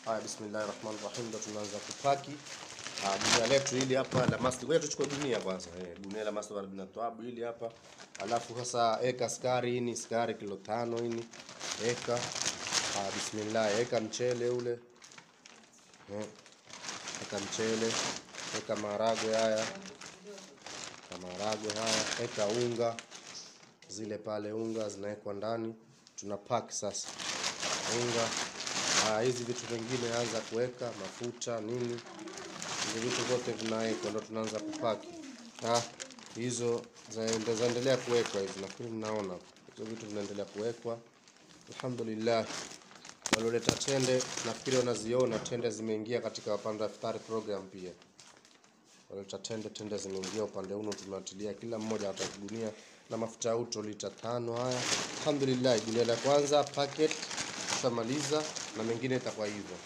Haya, bismillahirrahmanirrahim, ndo tunaanza kupaki dunia letu hili hapa la masti. Wewe tuchukue dunia kwanza, dunia la masti na tawabu hili hapa. Alafu sasa eka sukari, hii sukari kilo 5 hii. Eka bismillah, eka mchele ule. Eka mchele, eka maharagwe haya. Eka unga. Zile pale unga zinawekwa ndani. Tunapaki sasa. Unga. Hizi vitu vingine anza kuweka mafuta nini. Hizi vitu vyote vinawekwa ndo tunaanza kupaki. Hizo zaendelea kuwekwa hivi, lakini mnaona hizo vitu vinaendelea kuwekwa. Alhamdulillah. Waloleta tende nafikiri wanaziona tende zimeingia katika upande wa iftari program pia. Waloleta tende zimeingia upande huo, tunatilia kila mmoja atagunia na mafuta ya uto lita 5 haya. Alhamdulillah, gunia la kwanza packet tushamaliza na mengine itakuwa hivyo.